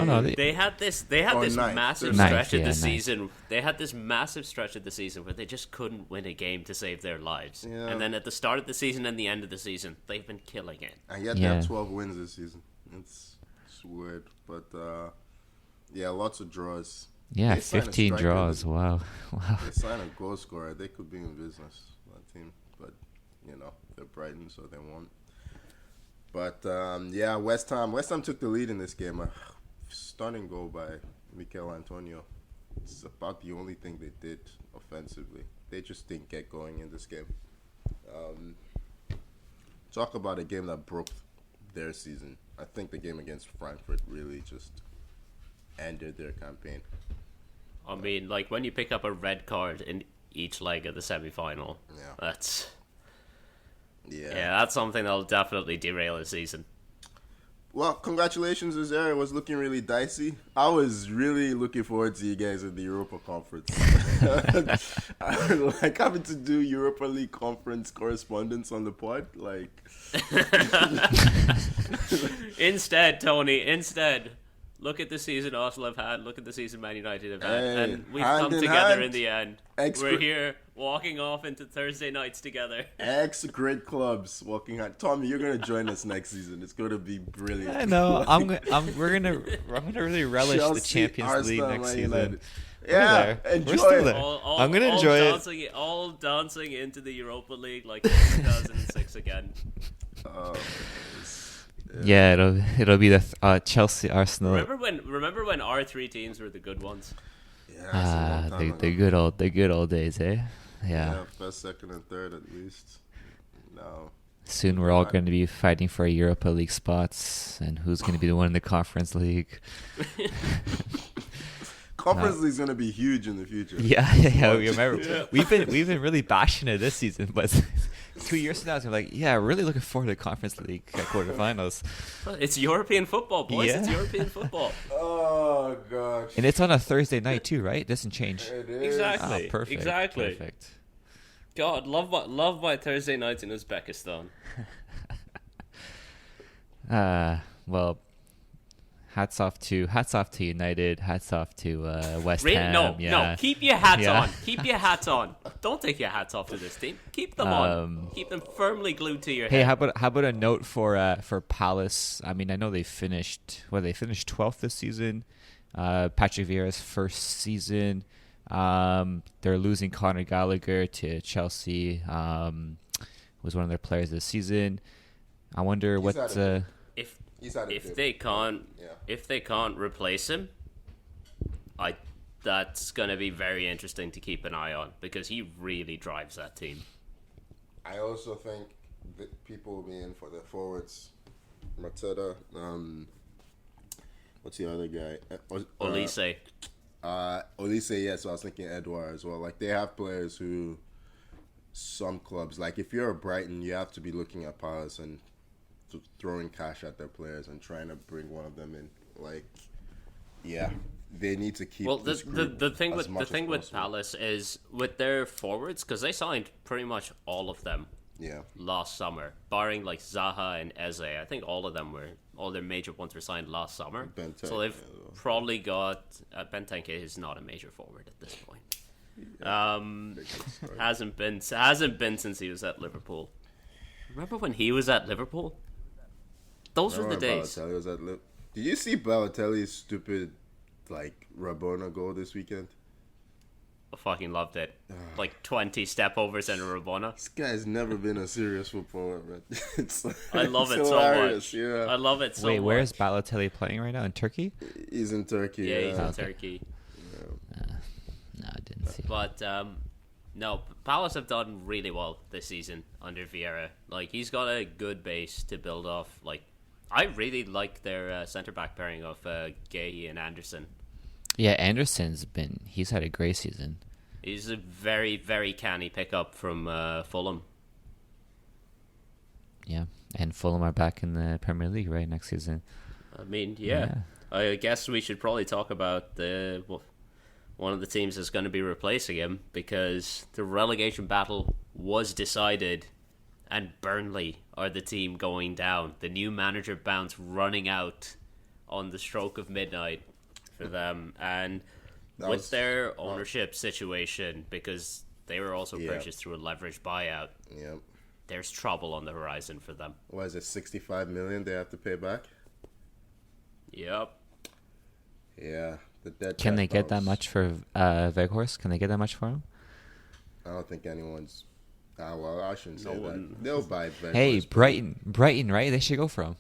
S1: had this massive
S2: Ninth,
S1: stretch of the
S2: ninth.
S1: season. They had this massive stretch of the season where they just couldn't win a game to save their lives.
S3: Yeah.
S1: And then at the start of the season and the end of the season, they've been killing it.
S3: And yet they have 12 wins this season. It's weird. But, lots of draws.
S2: Yeah,
S3: They signed a
S2: 15
S3: striker.
S2: draws. Wow.
S3: They signed a goal scorer. They could be in business, that team. But, they're Brighton, so they won't. But, West Ham. West Ham took the lead in this game. A stunning goal by Mikel Antonio. It's about the only thing they did offensively. They just didn't get going in this game. Talk about a game that broke their season. I think the game against Frankfurt really just ended their campaign.
S1: I mean, like, when you pick up a red card in each leg of the semi-final, that's something that'll definitely derail a season.
S3: Well, congratulations, Azera. It was looking really dicey. I was really looking forward to you guys in the Europa Conference. I like having to do Europa League conference correspondence on the pod. Like,
S1: Instead, Tony, look at the season Arsenal have had. Look at the season Man United have had.
S3: Hey,
S1: and we've
S3: hand
S1: come
S3: in
S1: together
S3: hand.
S1: in the end. We're here walking off into Thursday nights together.
S3: Great clubs walking out. Tommy, you're gonna join us next season. It's gonna be brilliant.
S2: I know. I'm gonna really relish the
S3: Chelsea,
S2: Champions League
S3: Arsenal,
S2: next
S3: Man
S2: season.
S3: United.
S2: We're
S3: Yeah,
S2: there.
S3: enjoy
S2: We're still
S3: it.
S2: there. I'm gonna enjoy it.
S1: All dancing into the Europa League like 2006 again.
S2: Yeah, it'll be the Chelsea Arsenal.
S1: Remember when our three teams were the good ones?
S3: Yeah,
S2: the good old days, eh? Yeah.
S3: First, second, and third at least. No.
S2: Soon we're all going to be fighting for Europa League spots, and who's going to be the one in the Conference League?
S3: Conference League's gonna be huge in the future.
S2: Yeah. We remember we've been really bashing it this season, but 2 years from now, we're like, yeah, really looking forward to the Conference League quarterfinals.
S1: It's European football, boys.
S2: Yeah.
S1: It's European football.
S3: Oh gosh.
S2: And it's on a Thursday night too, right? It doesn't change.
S3: It is.
S1: Exactly.
S2: Ah, perfect.
S1: Exactly.
S2: Perfect.
S1: God, love my Thursday nights in Uzbekistan.
S2: Well, hats off to United. Hats off to West
S1: Really?
S2: Ham.
S1: No. Keep your hats
S2: Yeah.
S1: on. Keep your hats on. Don't take your hats off to this team. Keep them on. Keep them firmly glued to your
S2: Hey,
S1: head.
S2: how about a note for Palace? I mean, I know they finished 12th this season. Patrick Vieira's first season. They're losing Conor Gallagher to Chelsea. Was one of their players this season. I wonder
S3: He's
S2: what
S3: had a
S1: If they can't replace him, that's gonna be very interesting to keep an eye on because he really drives that team.
S3: I also think that people will be in for the forwards. Mateta, what's the other guy?
S1: Olise.
S3: Olise, yes. So I was thinking Edouard as well. Like, they have players who some clubs, like if you're a Brighton, you have to be looking at Palace and throwing cash at their players and trying to bring one of them in. Like, yeah, they need to keep.
S1: Well,
S3: this
S1: the
S3: group
S1: thing
S3: as
S1: with
S3: much as possible.
S1: Palace is with their forwards because they signed pretty much all of them.
S3: Yeah.
S1: Last summer, barring like Zaha and Eze, I think all their major ones were signed last summer.
S3: Benteke,
S1: So they've probably got Benteke is not a major forward at this point. Hasn't been since he was at Liverpool. Remember when he was at Liverpool? Those were the days.
S3: Balotelli was at Did you see Balotelli's stupid, like, Rabona goal this weekend?
S1: I fucking loved it. Like 20 step overs and a Rabona.
S3: This guy's never been a serious footballer, man.
S1: I love it so
S3: hilarious,
S1: much.
S3: Yeah.
S1: I love it so much.
S2: Wait, where is Balotelli playing right now? In Turkey?
S3: He's in Turkey.
S1: Yeah, he's in
S2: Okay.
S1: Turkey.
S2: No, I didn't see.
S1: But no, Palace have done really well this season under Vieira. Like, he's got a good base to build off. Like, I really like their centre back pairing of Gahey and Anderson.
S2: Yeah, he's had a great season.
S1: He's a very, very canny pickup from Fulham.
S2: Yeah, and Fulham are back in the Premier League right next season.
S1: I mean, yeah. I guess we should probably talk about one of the teams that's going to be replacing him because the relegation battle was decided and Burnley are the team going down. The new manager bounce running out on the stroke of midnight for them, and
S3: That
S1: with
S3: was-
S1: their ownership situation, because they were also purchased through a leveraged buyout,
S3: Yep.
S1: there's trouble on the horizon for them.
S3: What is it? 65 million they have to pay back.
S1: Yep.
S3: Yeah. The dead
S2: Can
S3: cat
S2: they get that
S3: bounce.
S2: much for Veghorst? Can they get that much for him?
S3: I don't think anyone's. Well, I shouldn't say
S1: No one-
S3: that. They'll buy Vegas.
S2: Hey, Brighton, right? They should go for him.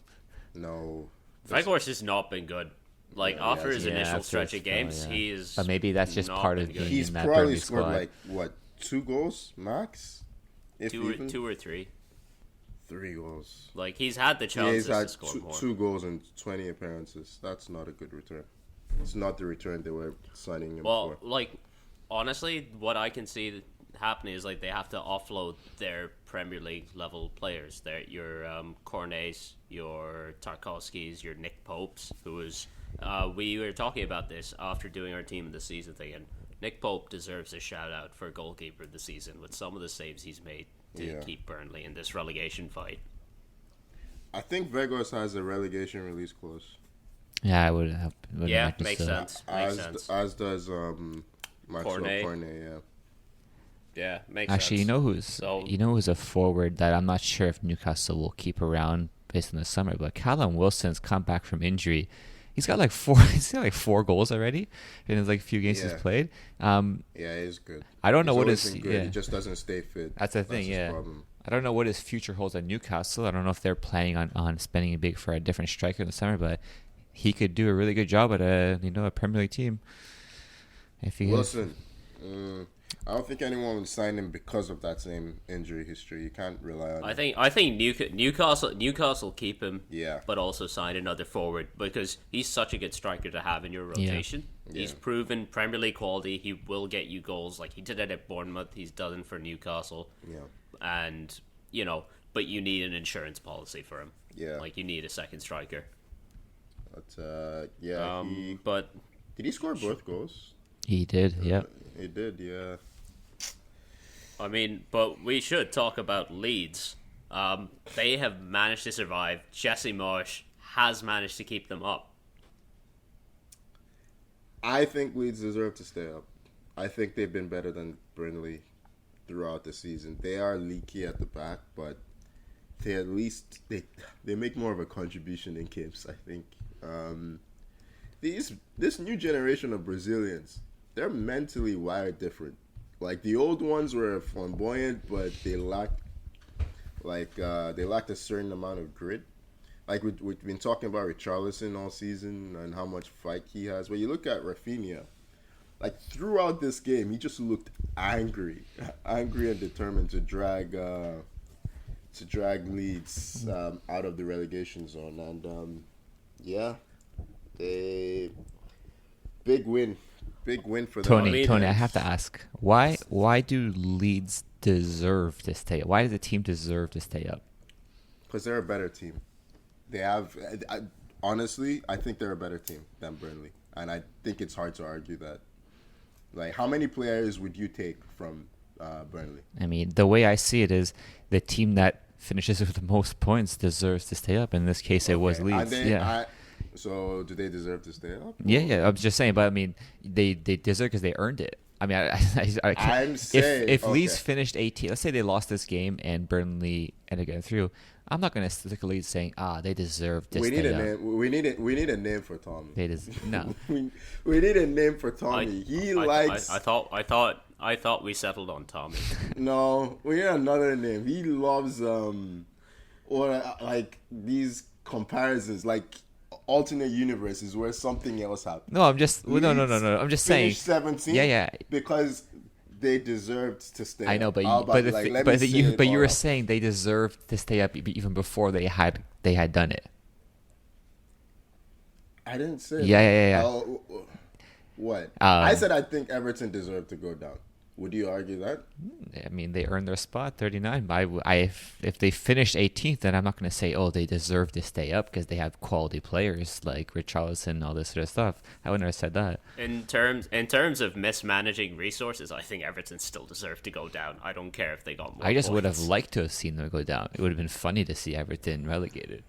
S3: No.
S1: Veghorst has not been good. Like,
S3: Yeah,
S1: after his
S2: Yeah,
S1: initial
S2: after
S1: stretch
S2: his
S1: of games,
S2: spell, yeah.
S1: he is.
S2: But maybe that's just
S1: not
S2: part of
S1: been good.
S2: being
S3: He's
S2: in that
S3: probably
S2: Burnley
S3: scored
S2: squad.
S3: like what, 2 goals max? If even?
S1: two or three.
S3: 3 goals.
S1: Like, he's had the
S3: Yeah,
S1: chances
S3: he's
S1: to
S3: had
S1: score
S3: two,
S1: more.
S3: 2 goals and 20 appearances. That's not a good return. It's not the return they were signing him
S1: Well,
S3: for.
S1: like, honestly, what I can see happening is, like, they have to offload their Premier League level players. Your Cornets, your Tarkovskis, your Nick Popes, who is... we were talking about this after doing our team of the season thing, and Nick Pope deserves a shout out for goalkeeper of the season with some of the saves he's made to
S3: Yeah.
S1: keep Burnley in this relegation fight.
S3: I think Vegas has a relegation release clause.
S2: Yeah, I would have.
S1: Yeah,
S2: imagined
S1: makes
S2: so.
S1: sense. Makes sense.
S3: As does Maxwell
S1: Cornet.
S3: Cornet, yeah.
S1: Yeah, makes
S2: Actually,
S1: sense.
S2: you know who's a forward that I'm not sure if Newcastle will keep around based on the summer, but Callum Wilson's come back from injury. He's got like 4 goals already in his like few games he's
S3: Yeah.
S2: played.
S3: Yeah, he's good.
S2: I don't know
S3: He's
S2: what
S3: always
S2: his
S3: been good.
S2: yeah.
S3: He just doesn't stay fit.
S2: That's the thing,
S3: his
S2: yeah.
S3: problem.
S2: I don't know what his future holds at Newcastle. I don't know if they're planning on spending big for a different striker in the summer, but he could do a really good job at a Premier League team. If he
S3: Wilson, I don't think anyone would sign him because of that same injury history. You can't rely on him.
S1: I think Newcastle keep him,
S3: Yeah.
S1: but also sign another forward because he's such a good striker to have in your rotation. He's
S3: Yeah.
S1: proven Premier League quality. He will get you goals. Like he did it at Bournemouth. He's done it for Newcastle.
S3: Yeah.
S1: And but you need an insurance policy for him.
S3: Yeah.
S1: Like you need a second striker.
S3: But yeah,
S1: But
S3: did he score both goals?
S2: He did, yep.
S3: He did, yeah.
S1: I mean, but we should talk about Leeds. They have managed to survive. Jesse Marsh has managed to keep them up.
S3: I think Leeds deserve to stay up. I think they've been better than Burnley throughout the season. They are leaky at the back, but they at least they make more of a contribution in games, I think. This new generation of Brazilians, they're mentally wired different. Like the old ones were flamboyant, but they lacked a certain amount of grit. Like we've been talking about Richarlison all season and how much fight he has. But you look at Rafinha, like throughout this game, he just looked angry and determined to drag Leeds out of the relegation zone. And big win for them.
S2: Tony, I have to ask, why do Leeds deserve to stay up? Why does the team deserve to stay up?
S3: Because they're a better team. They have, honestly, I think they're a better team than Burnley. And I think it's hard to argue that. Like, how many players would you take from Burnley?
S2: I mean, the way I see it is the team that finishes with the most points deserves to stay up. In this case, it was Leeds.
S3: So, do they deserve to stay up?
S2: Yeah. I was just saying, but I mean, they deserve because they earned it. I mean,
S3: I'm saying,
S2: if
S3: okay.
S2: Leeds finished 18, let's say they lost this game and Burnley ended up getting through, I'm not going to stick a Leeds saying, they deserve to
S3: We need
S2: stay
S3: a
S2: up.
S3: name. We need a name for Tommy.
S2: No.
S3: we need a name for Tommy.
S1: I thought we settled on Tommy.
S3: No, we need another name. He loves like these comparisons, like alternate universes where something else happened.
S2: No, I'm just no. I'm just saying.
S3: Finished 17.
S2: Yeah.
S3: Because they deserved to stay.
S2: I know, but
S3: How about,
S2: you were saying they deserved to stay up even before they had done it.
S3: I didn't say.
S2: Yeah.
S3: Oh, what? I said I think Everton deserved to go down. Would you argue that?
S2: I mean, they earned their spot, 39. If they finished 18th, then I'm not going to say, they deserve to stay up because they have quality players like Richarlison and all this sort of stuff. I wouldn't have said that.
S1: In terms of mismanaging resources, I think Everton still deserve to go down. I don't care if they got more
S2: I just would
S1: points.
S2: have liked to have seen them go down. It would have been funny to see Everton relegated.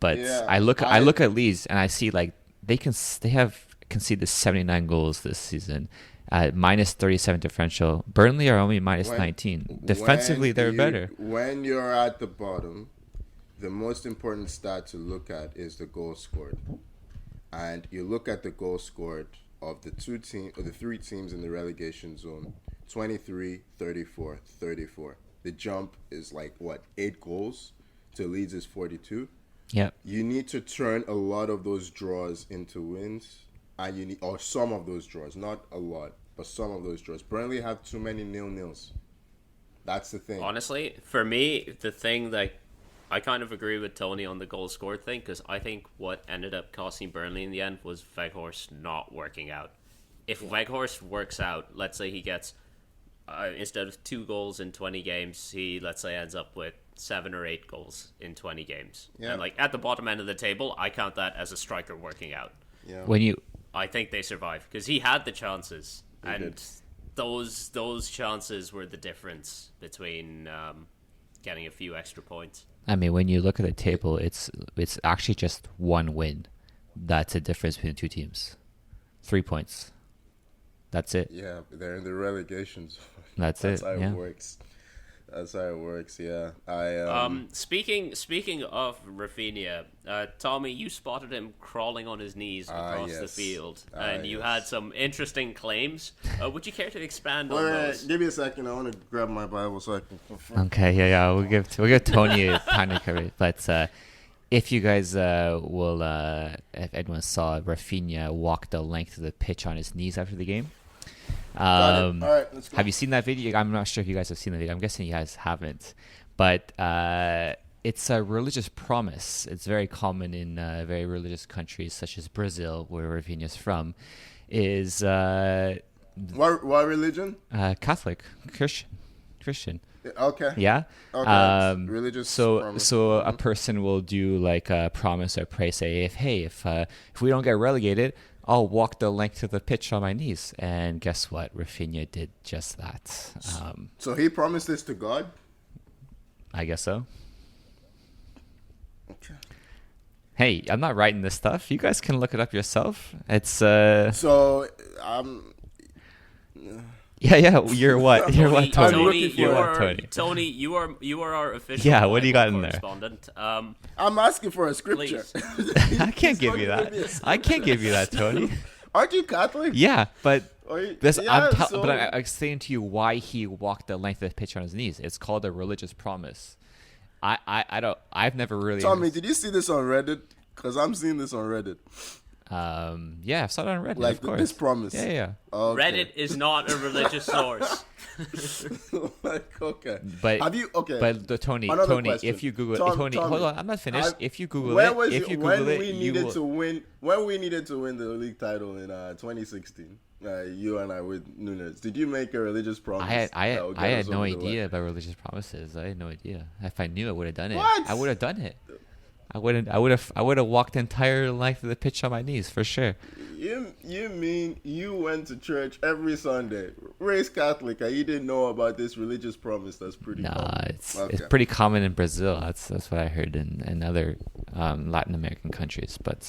S2: But
S3: Yeah,
S2: I look at Leeds and I see like they have conceded 79 goals this season at minus 37 differential. Burnley are only minus 19. Defensively, they're better.
S3: When you're at the bottom, the most important stat to look at is the goal scored. And you look at the goal scored of the three teams in the relegation zone, 23, 34, 34. The jump is like, what, 8 goals to Leeds is 42?
S2: Yeah.
S3: You need to turn a lot of those draws into wins, and or some of those draws, not a lot, but some of those draws. Burnley have too many 0-0s. That's the thing.
S1: Honestly, for me, the thing that I kind of agree with Tony on the goal scored thing, because I think what ended up costing Burnley in the end was Weghorst not working out. If Weghorst works out, let's say he gets, instead of 2 goals in 20 games, he, let's say, ends up with 7 or 8 goals in 20 games.
S3: Yeah.
S1: And, like, at the bottom end of the table, I count that as a striker working out.
S3: Yeah.
S1: I think they survive, because he had the chances.
S3: He did.
S1: Those chances were the difference between getting a few extra points.
S2: I mean, when you look at the table, it's actually just 1 win. That's the difference between the 2 teams. 3 points. That's it.
S3: Yeah, they're in the relegation zone.
S2: That's
S3: That's
S2: it.
S3: how
S2: Yeah.
S3: it works. That's how it works. Yeah.
S1: Speaking of Rafinha, Tommy, you spotted him crawling on his knees across the
S3: yes.
S1: field, and you
S3: Yes.
S1: had some interesting claims. Would you care to expand on
S3: Wait,
S1: those?
S3: give me a second. I want to grab my Bible so I can confirm.
S2: Okay, yeah. We'll give Tony a time to cover it. But if you guys if anyone saw Rafinha walk the length of the pitch on his knees after the game.
S3: All right, let's go.
S2: Have you seen that video? I'm not sure if you guys have seen the video. I'm guessing you guys haven't. But it's a religious promise. It's very common in very religious countries such as Brazil, where Rafinha's from, is
S3: What religion?
S2: Catholic, Christian.
S3: Okay.
S2: Yeah.
S3: Okay. Religious
S2: So
S3: promise.
S2: a person will do like a promise or pray, say, if we don't get relegated, I'll walk the length of the pitch on my knees. And guess what? Rafinha did just that.
S3: So he promised this to God?
S2: I guess so.
S3: Okay.
S2: Hey, I'm not writing this stuff. You guys can look it up yourself. It's
S3: So
S2: yeah. You're what? You're what,
S3: I'm
S2: Tony?
S3: looking for
S2: You're
S3: it.
S2: what, Tony?
S1: Tony, you are our official.
S2: Yeah, what do you
S1: Bible
S2: got in there?
S1: correspondent.
S3: I'm asking for a scripture.
S2: I can't give you that. I can't give you that, Tony.
S3: Aren't you Catholic?
S2: Yeah, but this
S3: Yeah,
S2: I'm saying to you why he walked the length of the pitch on his knees. It's called a religious promise. I've never really.
S3: Tommy, did you see this on Reddit? Because I'm seeing this on Reddit.
S2: Yeah, I've saw it on Reddit.
S3: Like
S2: of course.
S3: this promise.
S2: Yeah.
S3: Okay.
S1: Reddit is not a religious source.
S3: Okay.
S2: But
S3: have you? Okay.
S2: But Tony,
S3: Another question.
S2: if you Google
S3: Tommy,
S2: hold on, I'm not finished. If you Google
S3: when
S2: it,
S3: was
S2: if you
S3: when
S2: Google
S3: we
S2: it, you
S3: needed
S2: will.
S3: to win when we needed to win the league title in 2016. You and I with Nunes. Did you make a religious promise?
S2: I
S3: that would get
S2: had
S3: us
S2: no
S3: over the
S2: idea
S3: line?
S2: about religious promises. I had no idea. If I knew, I would have done it.
S3: What?
S2: I would have done it. I would have walked the entire length of the pitch on my knees for sure.
S3: You mean you went to church every Sunday, raised Catholic, and you didn't know about this religious promise? That's pretty.
S2: Nah,
S3: common.
S2: it's
S3: Okay.
S2: pretty common in Brazil. That's what I heard in other Latin American countries, but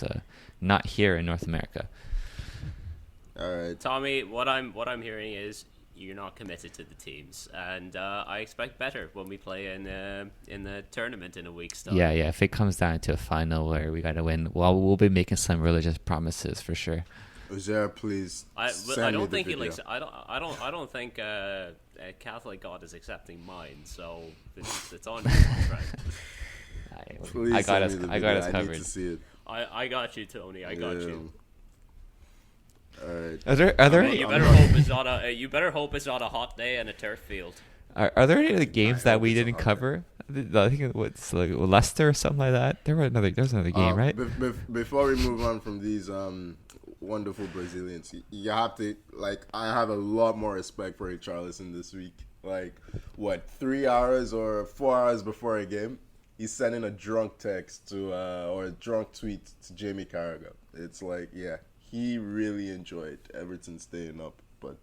S2: not here in North America.
S3: All right.
S1: Tommy, what I'm hearing is you're not committed to the teams, and I expect better when we play in the tournament in a week's time.
S2: Yeah. If it comes down to a final where we got to win, well, we'll be making some religious promises for sure.
S3: Uzera, please.
S1: I
S3: send
S1: don't
S3: me the
S1: think
S3: video.
S1: I don't think a Catholic God is accepting mine, so it's on you, my friend.
S3: Please
S2: I got
S3: send
S2: us.
S3: me the
S2: I got
S3: video.
S2: us
S3: I
S2: covered.
S3: need to see it.
S1: I got you, Tony. I got you.
S3: All right.
S2: Are there any?
S1: You better hope it's not a hot day and a turf field.
S2: Are there any other games that we
S3: it's
S2: didn't
S3: hard.
S2: cover? I think it was like Leicester or something like that. There's another game, right?
S3: Before we move on from these wonderful Brazilians, you have to I have a lot more respect for Richarlison this week. 3 hours or 4 hours before a game, he's sending a drunk text to or a drunk tweet to Jamie Carragher. It's he really enjoyed Everton staying up, but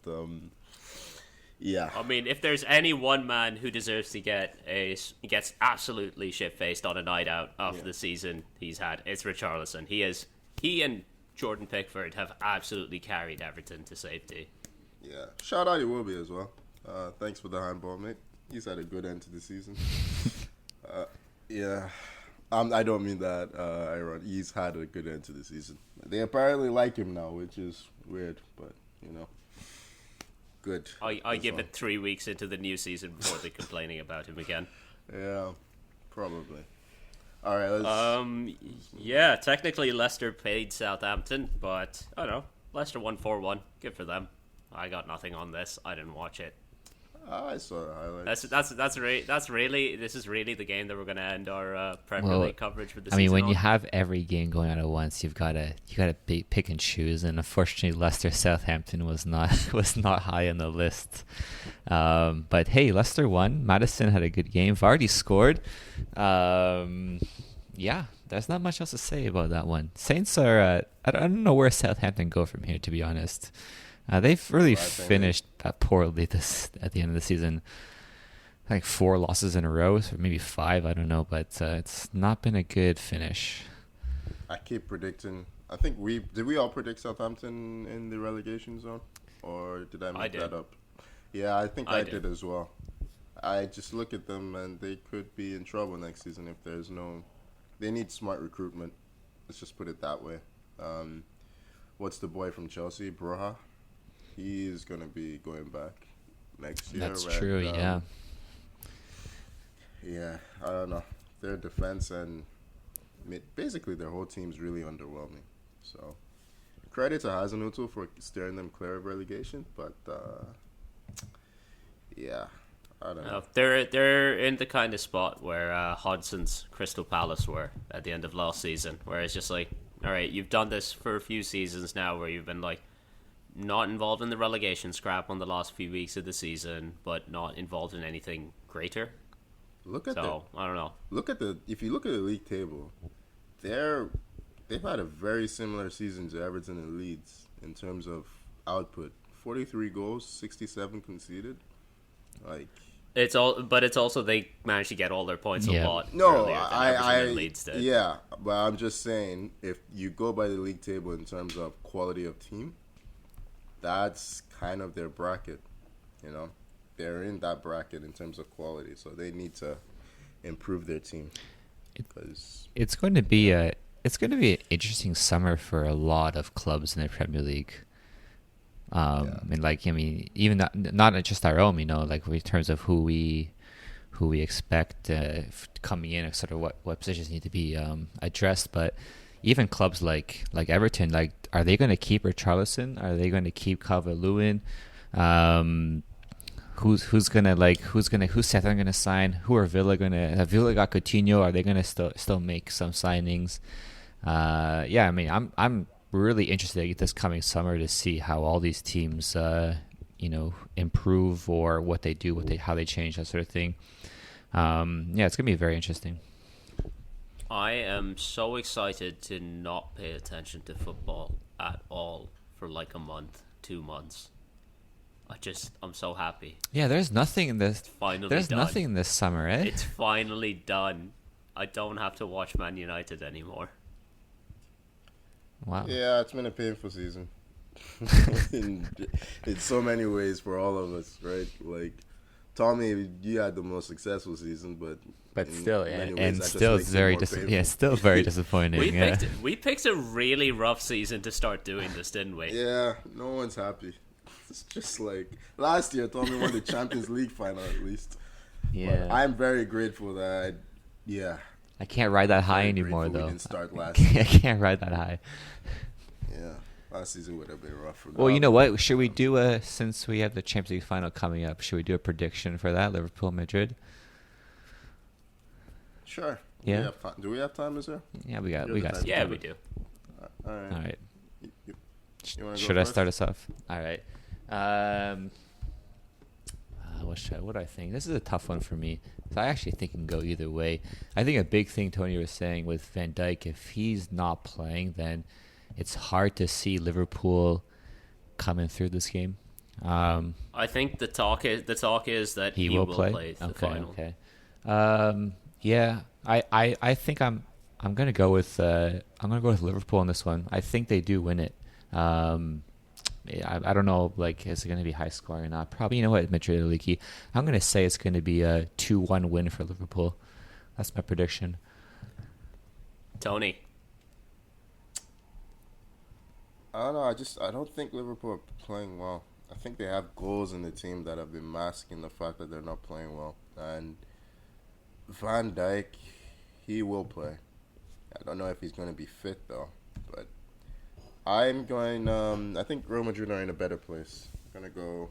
S3: Yeah.
S1: I mean, if there's any one man who deserves to gets absolutely shit-faced on a night out after the season he's had, it's Richarlison. He and Jordan Pickford have absolutely carried Everton to safety.
S3: Yeah. Shout out Iwobi as well. Thanks for the handball, mate. He's had a good end to the season. Yeah. I don't mean that, Aaron. He's had a good end to the season. They apparently like him now, which is weird, but, good.
S1: I give it 3 weeks into the new season before they're complaining about him again.
S3: Yeah, probably. All right, let's...
S1: Yeah, technically Leicester paid Southampton, but, I don't know. Leicester won 4-1. Good for them. I got nothing on this. I didn't watch it.
S3: I saw the highlights.
S1: This is really the game that we're going to end our Premier League coverage for the season.
S2: I mean, when
S1: on.
S2: you have every game going on at once, you gotta pick and choose. And unfortunately, Leicester Southampton was not high on the list. But hey, Leicester won. Maddison had a good game. Vardy scored. Yeah, there's not much else to say about that one. Saints are. I don't know where Southampton go from here, to be honest. They've really finished poorly at the end of the season. I think 4 losses in a row, or maybe 5, I don't know, but it's not been a good finish.
S3: I keep predicting. I think did we all predict Southampton in the relegation zone, or did I make that up? Yeah, I think I did as well. I just look at them and they could be in trouble next season if there's no. They need smart recruitment. Let's just put it that way. What's the boy from Chelsea, Broha? He is going to be going back next year.
S2: That's true, yeah.
S3: Yeah, I don't know. Their defense and basically their whole team's really underwhelming. So, credit to Hasenhüttl for steering them clear of relegation, but yeah, I don't know.
S1: They're in the kind of spot where Hodgson's Crystal Palace were at the end of last season, where it's just like, all right, you've done this for a few seasons now where you've been like, not involved in the relegation scrap on the last few weeks of the season, but not involved in anything greater. I don't know.
S3: If you look at the league table, they've had a very similar season to Everton and Leeds in terms of output. 43 goals, 67 conceded.
S1: It's also they managed to get all their points a lot.
S3: No,
S1: earlier than Everton and Leeds did.
S3: Yeah, but I'm just saying if you go by the league table in terms of quality of team, that's kind of their bracket, They're in that bracket in terms of quality, so they need to improve their team.
S2: It's going to be an interesting summer for a lot of clubs in the Premier League. And even not just our own, in terms of who we expect coming in, sort of what positions need to be addressed, but. Even clubs like Everton, are they going to keep Richarlison? Are they going to keep Calvert-Lewin? Who's Southampton going to sign? Who are Villa going to? Have Villa got Coutinho? Are they going to still make some signings? I'm really interested this coming summer to see how all these teams, improve or what they do, how they change, that sort of thing. It's going to be very interesting.
S1: I am so excited to not pay attention to football at all for like a month, 2 months. I'm so happy.
S2: Yeah, there's nothing in this. There's
S1: done.
S2: Nothing in this summer, eh?
S1: It's finally done. I don't have to watch Man United anymore.
S2: Wow.
S3: Yeah, it's been a painful season. in so many ways for all of us, right? Tommy, you had the most successful season, but
S2: still, it's very disappointing.
S1: We picked a really rough season to start doing this, didn't we?
S3: Yeah, no one's happy. It's just like last year, Tommy won the Champions League final at least.
S2: Yeah,
S3: but I'm very grateful that
S2: I can't ride that high anymore, though.
S3: We didn't start last season.
S2: I can't ride that high.
S3: Yeah, last season would have been rough for.
S2: Well, you know what? Should we do since we have the Champions League final coming up? Should we do a prediction for that, Liverpool Madrid?
S3: Sure.
S2: Yeah.
S3: Do we have time, is there?
S2: Yeah, we got.
S1: Yeah, we do.
S3: All right.
S2: All right.
S3: Should
S2: I start us off? All right. What do I think? This is a tough one for me. So I actually think it can go either way. I think a big thing Tony was saying with Van Dijk, if he's not playing, then it's hard to see Liverpool coming through this game.
S1: I think the talk is that
S2: He
S1: he
S2: will
S1: will
S2: play?
S1: play the
S2: Okay,
S1: final.
S2: okay. Yeah, I think I'm gonna go with Liverpool on this one. I think they do win it. Yeah, I don't know, like, is it going to be high scoring or not? Probably, you know what, Madrid are leaky. I'm going to say it's going to be a 2-1 win for Liverpool. That's my prediction.
S1: Tony.
S3: I don't know. I don't think Liverpool are playing well. I think they have goals in the team that have been masking the fact that they're not playing well. And Van Dijk, he will play. I don't know if he's going to be fit though, but I'm going. I think Real Madrid are in a better place. Gonna go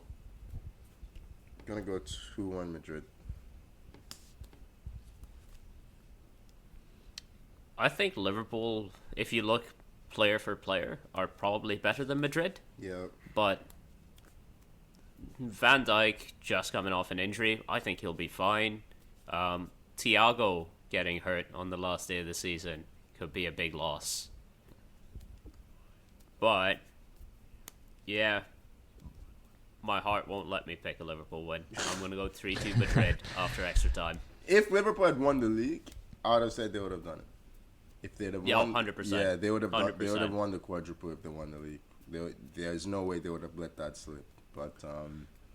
S3: 2-1 Madrid.
S1: I think Liverpool, if you look player for player, are probably better than Madrid.
S3: Yeah.
S1: But Van Dijk just coming off an injury, I think he'll be fine. Thiago getting hurt on the last day of the season could be a big loss. But yeah, my heart won't let me pick a Liverpool win. I'm going to go 3-2 Madrid after extra time.
S3: If Liverpool had won the league, I would have said they would have done it. If they'd have won,
S1: 100%.
S3: Yeah, they would have. They would have
S1: 100%.
S3: won the quadruple if they won the league. There's no way they would have let that slip. But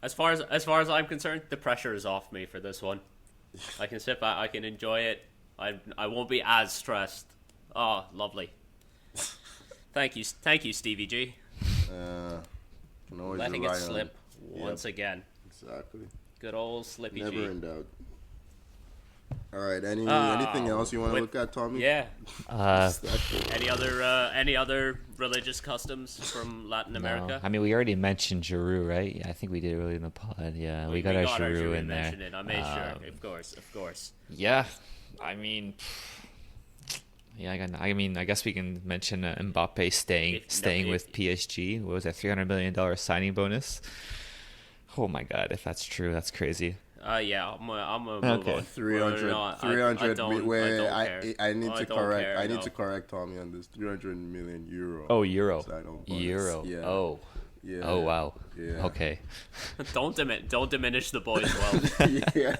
S1: as far as I'm concerned, the pressure is off me for this one. I can sit back, I can enjoy it. I won't be as stressed. Oh, lovely. Thank you, Stevie G.
S3: can always
S1: Letting it
S3: rely on
S1: slip once again.
S3: Exactly.
S1: Good old Slippy
S3: Never
S1: G.
S3: in doubt. All right. Anything else you want to look at, Tommy?
S1: Yeah.
S3: Exactly.
S1: Any other religious customs from Latin America?
S2: No. I mean, we already mentioned Giroud, right? Yeah, I think we did earlier in the pod. Yeah, we got our Giroud in there.
S1: It. I made sure. Of course.
S2: Yeah, I mean, yeah. I guess we can mention Mbappe staying with PSG. What was that? $300 million signing bonus. Oh my God! If that's true, that's crazy.
S1: Yeah, I'm gonna move on.
S3: 300.
S1: No,
S3: 300. I need to correct.
S1: Care,
S3: I need to correct Tommy on this. 300 million euro.
S2: Oh, euro.
S3: Euro.
S2: Yeah.
S3: Oh. Yeah.
S2: Oh wow.
S3: Yeah.
S2: Okay.
S1: Don't diminish the boys' wealth.
S3: Yeah.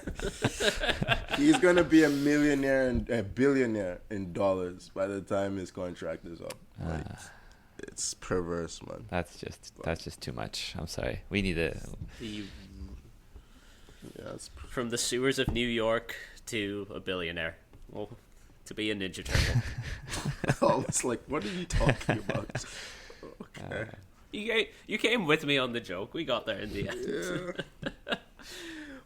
S3: He's gonna be a millionaire and a billionaire in dollars by the time his contract is up. Like, it's perverse, man.
S2: That's just too much. I'm sorry. We need to.
S1: From the sewers of New York to a billionaire. Well, to be a Ninja Turtle.
S3: Oh, it's like, what are you talking about? Okay.
S1: You came with me on the joke. We got there in the end.
S3: Yeah.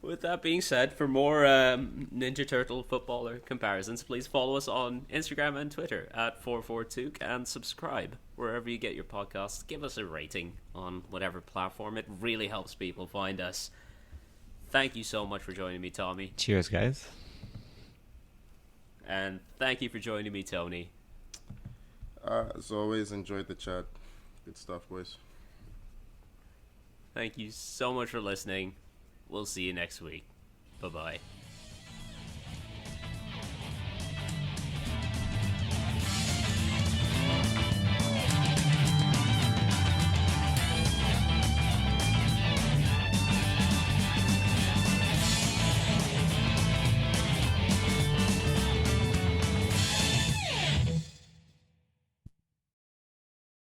S1: With that being said, for more Ninja Turtle footballer comparisons, please follow us on Instagram and Twitter at 442 and subscribe wherever you get your podcasts. Give us a rating on whatever platform. It really helps people find us. Thank you so much for joining me, Tommy.
S2: Cheers, guys.
S1: And thank you for joining me, Tony.
S3: As always, enjoyed the chat. Good stuff, boys.
S1: Thank you so much for listening. We'll see you next week. Bye-bye.